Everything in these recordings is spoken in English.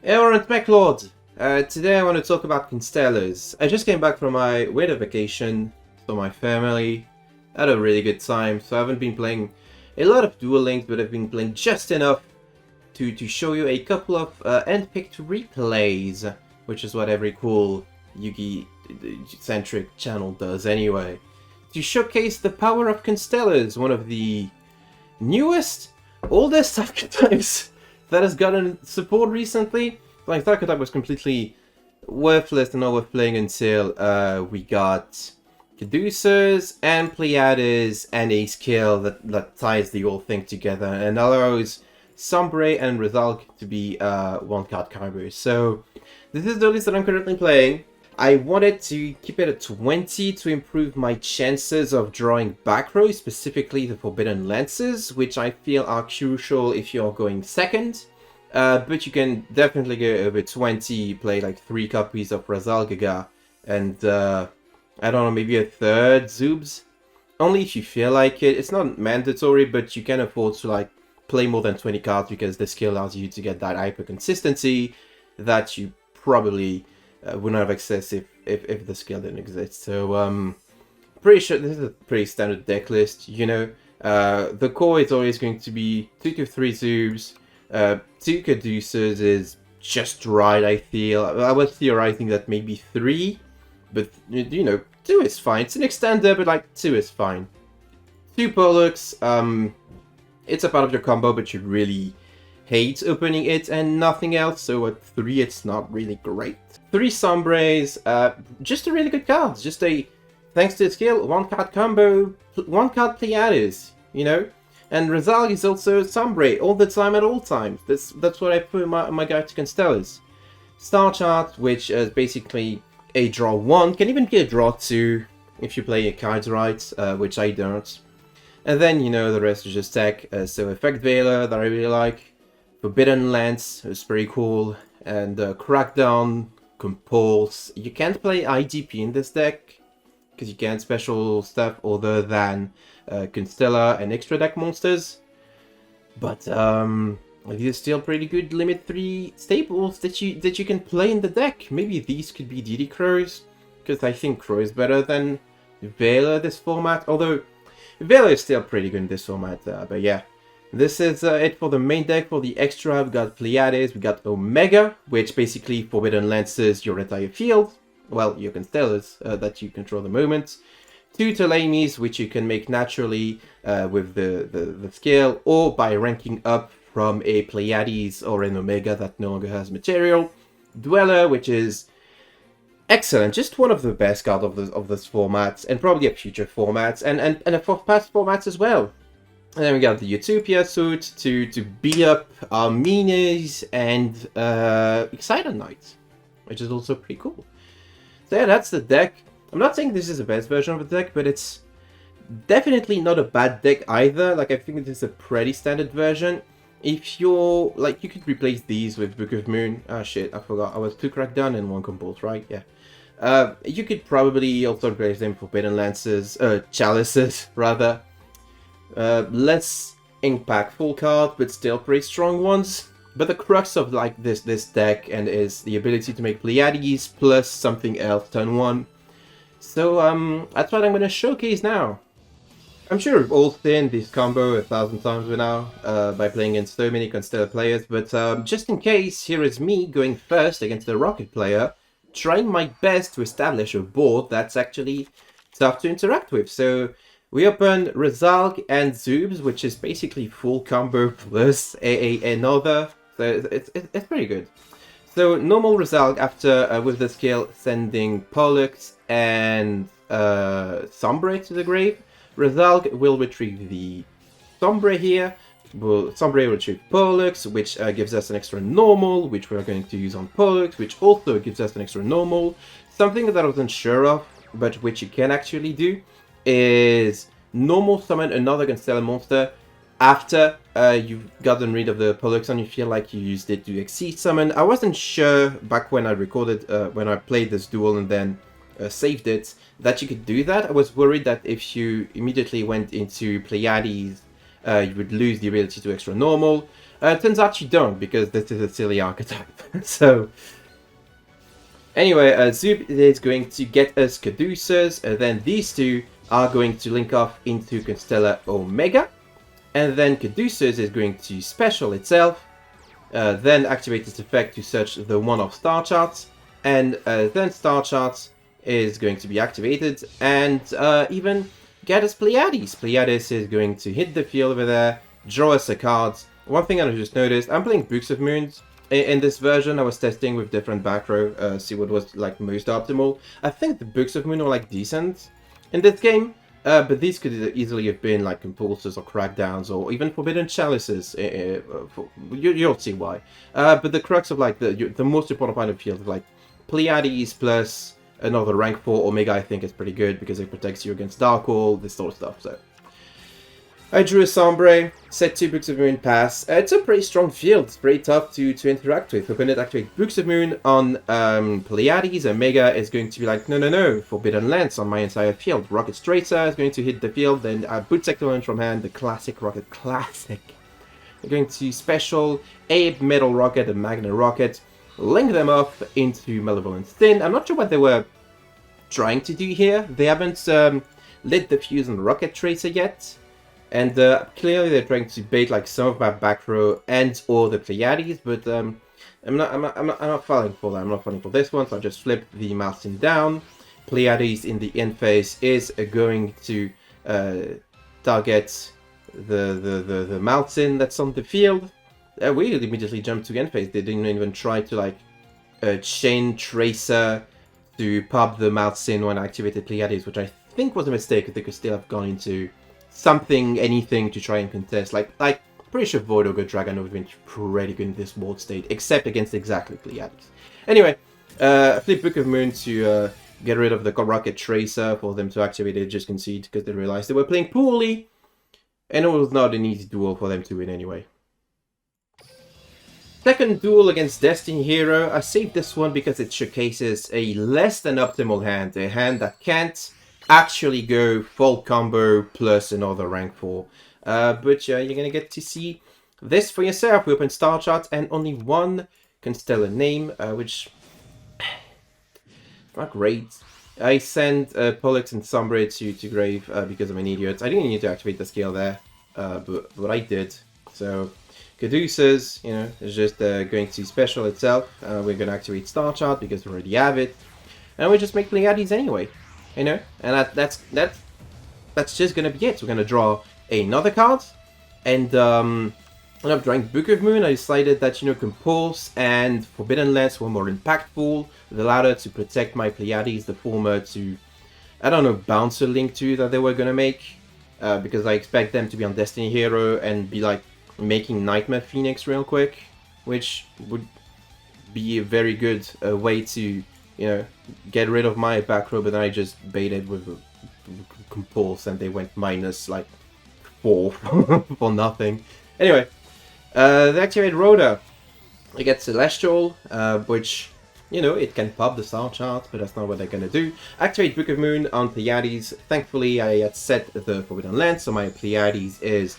Hey, Warren mekklord. Today I want to talk about Constellars. I just came back from my winter vacation, saw my family, had a really good time, so I haven't been playing a lot of Duel Links, but I've been playing just enough to show you a couple of hand-picked replays, which is what every cool Yugi-centric channel does anyway. To showcase the power of Constellars, one of the newest, oldest archetypes that has gotten support recently. Like, the archetype was completely worthless and not worth playing until we got Caduceus and Pleiades and a skill that ties the whole thing together and allows Sombre and Rezalk to be one-card combos. So this is the list that I'm currently playing. I wanted to keep it at 20 to improve my chances of drawing back rows, specifically the Forbidden Lances, which I feel are crucial if you're going second. But you can definitely go over 20, play like 3 copies of Razalgaga, and I don't know, maybe a third Zoobs. Only if you feel like it. It's not mandatory, but you can afford to like play more than 20 cards because the skill allows you to get that hyper consistency that you probably would not have access if the skill didn't exist. So pretty sure this is a pretty standard deck list, you know. The core is always going to be 2 to 3 Zoobs. 2 Caduceus is just right, I feel. I was theorizing that maybe 3, but you know, 2 is fine. It's an extender, but like 2 is fine. 2 Pollux, it's a part of your combo, but you really hate opening it and nothing else, so at 3 it's not really great. 3 Sombres, just a really good card. Just a, thanks to the skill, 1-card combo, 1-card Pleiades, you know? And Rezalk is also Sombre all the time at all times. That's what I put in my guide to Constellars. Star Chart, which is basically a draw 1, can even be a draw 2 if you play your cards right, which I don't. And then, you know, the rest is just tech. So Effect Veiler, that I really like. Forbidden Lance is pretty cool. And Crackdown, Compulse. You can't play IDP in this deck, because you can't special stuff other than Constellar and extra deck monsters. But these are still pretty good limit 3 staples that you can play in the deck. Maybe these could be DD Crows, because I think Crow is better than Veiler this format. Although Veiler is still pretty good in this format. But yeah, this is it for the main deck. For the extra, we got Pleiades, we got Omega, which basically Forbidden Lances your entire field. Well, your Constellars that you control the moment. 2 Ptolemies, which you can make naturally with the skill, or by ranking up from a Pleiades or an Omega that no longer has material. Dweller, which is excellent, just one of the best cards of this format, and probably a future format, and for past formats as well. And then we got the Utopia suit to beat up our minis and Exciter Knight, which is also pretty cool. So yeah, that's the deck. I'm not saying this is the best version of the deck, but it's definitely not a bad deck either. Like, I think this is a pretty standard version. If you're, like, you could replace these with Book of Moon. Ah, shit, I forgot. I was 2 Crackdown and 1 Compulse, right? Yeah. You could probably also replace them for Forbidden Lances, Chalices, rather. Less impactful card, but still pretty strong ones. But the crux of like this deck and is the ability to make Pleiades plus something else turn 1. So that's what I'm going to showcase now. I'm sure we've all seen this combo 1,000 times by now by playing against so many Constellar players, but just in case, here is me going first against the Rocket player, trying my best to establish a board that's actually tough to interact with. So we open Rezalk and Zoobs, which is basically full combo plus another. So it's pretty good. So normal Rezalk after with the skill sending Pollux and Sombre to the grave. Rezalk will retrieve the Sombre here. Sombre will retrieve Pollux, which gives us an extra normal, which we're going to use on Pollux, which also gives us an extra normal. Something that I wasn't sure of, but which you can actually do, is normal summon another Constellar monster after you've gotten rid of the Pollux and you feel like you used it to exceed summon. I wasn't sure back when I recorded, when I played this duel and then saved it, that you could do that. I was worried that if you immediately went into Pleiades, you would lose the ability to extra normal. Turns out you don't, because this is a silly archetype. So, anyway, Zub is going to get us Caduceus, then these two are going to link off into Constellar Omega, and then Caduceus is going to special itself, then activate its effect to search the one-off star charts, and then star charts is going to be activated, and even get us Pleiades. Pleiades is going to hit the field over there, draw us a card. One thing I just noticed, I'm playing Books of Moons. In this version, I was testing with different back row, see what was like most optimal. I think the Books of Moon were like decent in this game, but these could easily have been like Compulsors or Crackdowns or even Forbidden Chalices. You'll see why. But the crux of like the most important part of the field is like Pleiades plus another rank 4 Omega. I think is pretty good because it protects you against Darkhold, this sort of stuff. So I drew a Sombre, set 2 Books of Moon, pass. It's a pretty strong field, it's pretty tough to interact with. We're going to activate Books of Moon on Pleiades. Omega is going to be like, no, Forbidden Lance on my entire field. Rocket Tracer is going to hit the field, then Boot Sector Launch from hand, the classic Rocket, classic. We're going to special a Metal Rocket, a Magna Rocket, link them up into Malevolent Stin. I'm not sure what they were trying to do here. They haven't lit the fuse on Rocket Tracer yet. And clearly they're trying to bait like some of my back row and or the Pleiades, but I'm not falling for that. I'm not falling for this one, so I just flip the Malstin down. Pleiades in the end phase is going to target the Malstin that's on the field. We immediately jump to end phase. They didn't even try to like chain Tracer to pop the Malstin when I activated Pleiades, which I think was a mistake. They could still have gone into anything to try and contest. Like pretty sure Void Ogre Dragon would have been pretty good in this world state, except against exactly Pleiades. Anyway, flip Book of Moon to get rid of the Rocket Tracer for them to activate it, just concede because they realized they were playing poorly, and it was not an easy duel for them to win anyway. Second duel against Destiny Hero. I saved this one because it showcases a less than optimal hand, a hand that can't actually go full combo plus another rank 4. But yeah, you're gonna get to see this for yourself. We open star charts and only one Constellar name, which not great. I sent Pollux and Sombre to grave because I'm an idiot. I didn't need to activate the scale there, but I did. So Caduceus, you know, is just going to special itself. We're gonna activate star chart because we already have it, and we just make Pleiades anyway. You know, and that's just gonna be it. We're gonna draw another card, and when I'm drawing Book of Moon, I decided that, you know, Compulse and Forbidden Lance were more impactful. The latter to protect my Pleiades, the former to, I don't know, bounce a link to that they were gonna make, because I expect them to be on Destiny Hero and be like making Nightmare Phoenix real quick, which would be a very good way to, you know, get rid of my back row, but then I just baited with a Compulse and they went minus like 4 for nothing. Anyway, they activate Rhoda. I get Celestial, which, you know, it can pop the star chart, but that's not what they're gonna do. Activate Book of Moon on Pleiades. Thankfully, I had set the Forbidden Lance, so my Pleiades is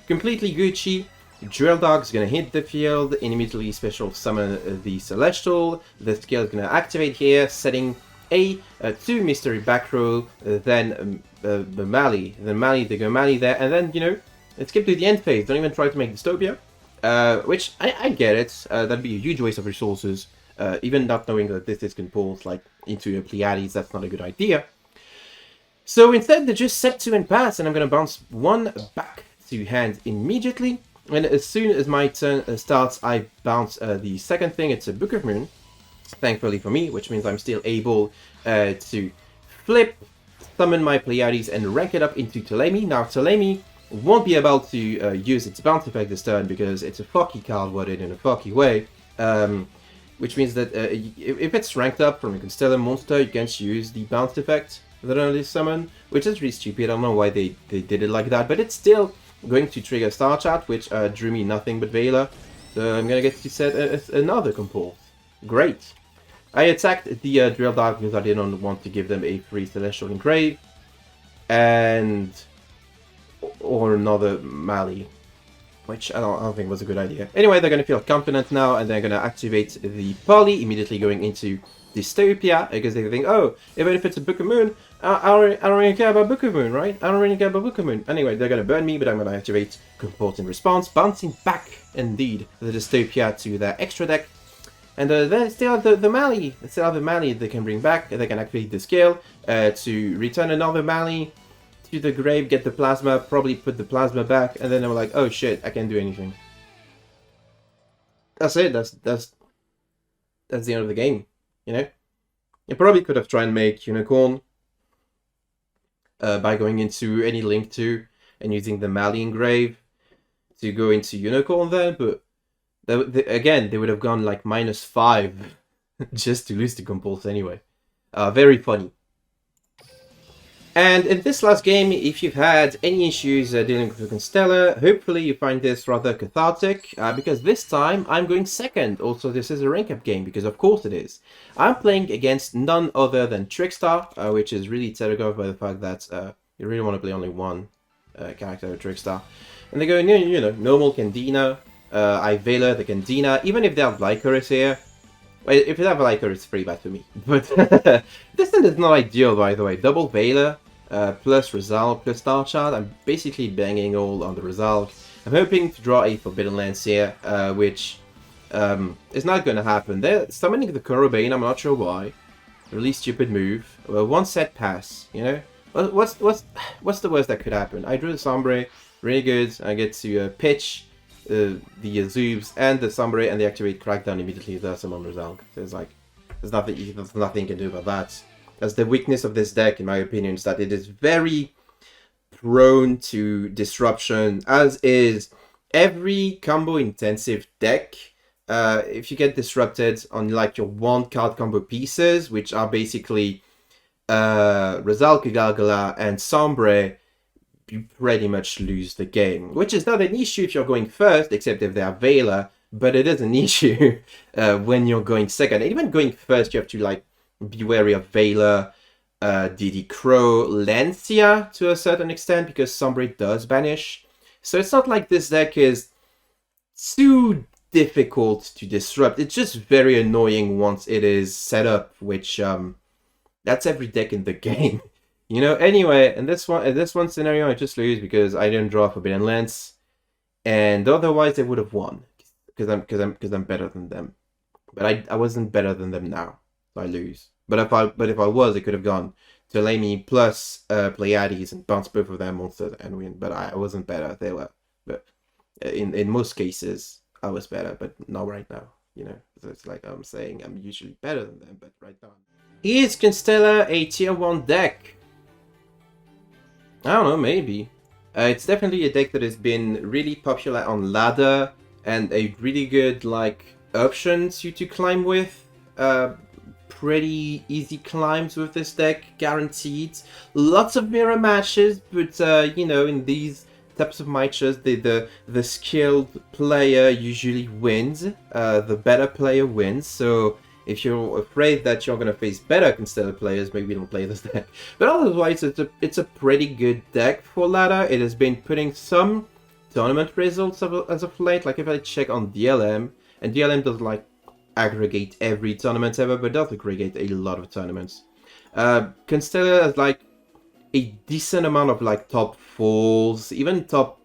completely Gucci. Drill Dog's gonna hit the field, and immediately special summon the Celestial. The skill is gonna activate here, setting a 2 mystery back row, then the Mali. Then Mali, they go Mali there, and then, you know, let's skip to the end phase. Don't even try to make Dystopia, which I get it. That'd be a huge waste of resources. Even not knowing that this is composed like into a Pleiades, that's not a good idea. So instead, they just set 2 and pass, and I'm gonna bounce 1 back to hand immediately. And as soon as my turn starts, I bounce the second thing. It's a Book of Moon, thankfully for me, which means I'm still able to flip, summon my Pleiades, and rank it up into Ptolemy. Now, Ptolemy won't be able to use its bounce effect this turn because it's a fucky card worded in a fucky way. Which means that if it's ranked up from a Constellar monster, you can't use the bounce effect that only summon, which is really stupid. I don't know why they did it like that, but it's still going to trigger Star Chart, which drew me nothing but Veiler. So I'm gonna get to set another Compulse. Great. I attacked the Drill Dog because I didn't want to give them a free Celestial Engrave, and or another Mali. which I don't think was a good idea. Anyway, they're going to feel confident now, and they're going to activate the poly, immediately going into Dystopia, because they think, oh, even if it's a Book of Moon, I don't really care about Book of Moon, right? I don't really care about Book of Moon. Anyway, they're going to burn me, but I'm going to activate Comport in response, bouncing back, indeed, the Dystopia to their extra deck. And then still have the Mali. They still have the Mali they can bring back. They can activate the skill to return another Mali to the grave, get the plasma, probably put the plasma back, and then they were like, oh shit, I can't do anything. That's it. That's the end of the game. You know, you probably could have tried and make Unicorn by going into any link to and using the Mali engrave to go into Unicorn then, but again, they would have gone like -5 just to lose the Compulse anyway. Very funny. And in this last game, if you've had any issues dealing with Constellar, hopefully you find this rather cathartic, because this time I'm going second. Also, this is a rank-up game, because of course it is. I'm playing against none other than Trickstar, which is really telegraphed by the fact that you really want to play only one character with Trickstar. And they go, you know, normal Candina, Ivela, the Candina, even if they have Lycoris here. Well, if they have Lycoris, it's pretty bad for me. But this thing is not ideal, by the way. Double Veiler, plus Resolve, plus Star Child. I'm basically banging all on the Resolve. I'm hoping to draw a Forbidden Lance here, which is not going to happen. They're summoning the Corobane, I'm not sure why. Really stupid move. Well, one set pass, you know? What's the worst that could happen? I drew the Sombre, really good. I get to pitch the Zoobs and the Sombre, and they activate Crackdown immediately. That's an Resolve. So it's like, there's nothing you can do about that. That's the weakness of this deck, in my opinion, is that it is very prone to disruption, as is every combo-intensive deck. If you get disrupted on like your one-card combo pieces, which are basically Resolve, Galgala, and Sombre, you pretty much lose the game. Which is not an issue if you're going first, except if they are Veiler, but it is an issue when you're going second. And even going first, you have to like be wary of Veiler, DD Crow, Lancia to a certain extent, because Sombre does banish. So it's not like this deck is too difficult to disrupt. It's just very annoying once it is set up, which that's every deck in the game. You know, anyway, in this one scenario, I just lose because I didn't draw Forbidden Lance, and otherwise they would have won because I'm better than them. But I wasn't better than them now, so I lose. But if I was, it could have gone to Lamy plus Pleiades and bounce both of their monsters and win. But I wasn't better. They were. But in most cases, I was better, but not right now. You know, so it's like I'm saying I'm usually better than them, but right now. Is Constellar a tier 1 deck? I don't know, maybe. It's definitely a deck that has been really popular on ladder and a really good like option to climb with. Pretty easy climbs with this deck, guaranteed. Lots of mirror matches, but you know, in these types of matches, the skilled player usually wins. The better player wins. So if you're afraid that you're gonna face better Constellar players, maybe don't play this deck. But otherwise, it's a pretty good deck for ladder. It has been putting some tournament results as of late. Like if I check on DLM, and DLM does like aggregate every tournament ever, but does aggregate a lot of tournaments. Constellar has like a decent amount of like top 4s, even top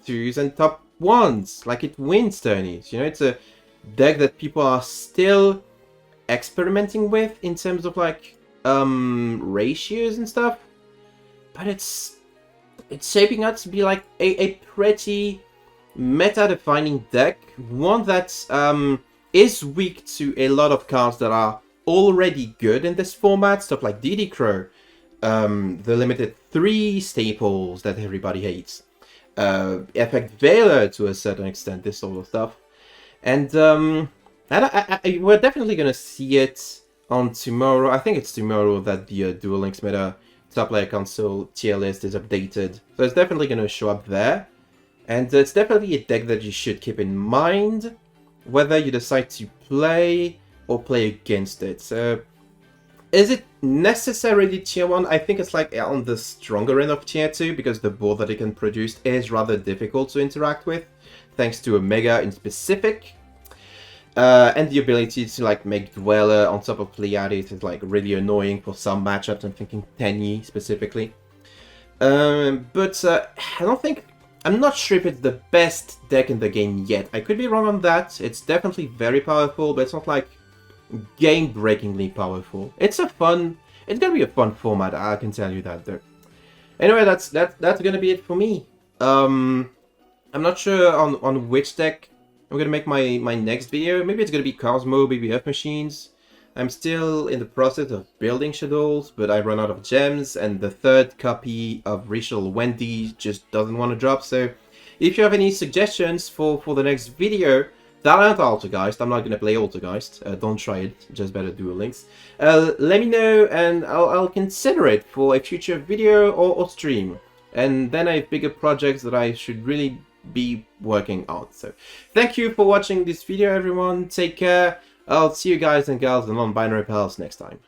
2s and top 1s. Like it wins tourneys. You know, it's a deck that people are still experimenting with in terms of like ratios and stuff, but it's shaping out to be like a pretty meta-defining deck, one that is weak to a lot of cards that are already good in this format, stuff like DD Crow, the limited 3 staples that everybody hates, Effect Veiler to a certain extent, this sort of stuff. And we're definitely going to see it on tomorrow. I think it's tomorrow that the Duel Links meta top layer console tier list is updated. So it's definitely going to show up there. And it's definitely a deck that you should keep in mind, whether you decide to play or play against it. So is it necessarily tier 1? I think it's like on the stronger end of tier 2, because the board that it can produce is rather difficult to interact with. thanks to a Mega in specific. And the ability to like make Dweller on top of Pleiades is like really annoying for some matchups. I'm thinking Tenyi specifically. But I'm not sure if it's the best deck in the game yet. I could be wrong on that. It's definitely very powerful, but it's not like game-breakingly powerful. It's gonna be a fun format, I can tell you that though. Anyway, that's gonna be it for me. I'm not sure on which deck I'm gonna make my next video. Maybe it's gonna be Cosmo, maybe Earth Machines. I'm still in the process of building schedules, but I run out of gems, and the third copy of Rachel Wendy just doesn't want to drop. So if you have any suggestions for the next video that aren't Altergeist, I'm not going to play Altergeist, don't try it, just better Duel Links, let me know and I'll consider it for a future video or stream. And then I have bigger projects that I should really be working on. So thank you for watching this video, everyone. Take care. I'll see you guys and gals in non-binary pals next time.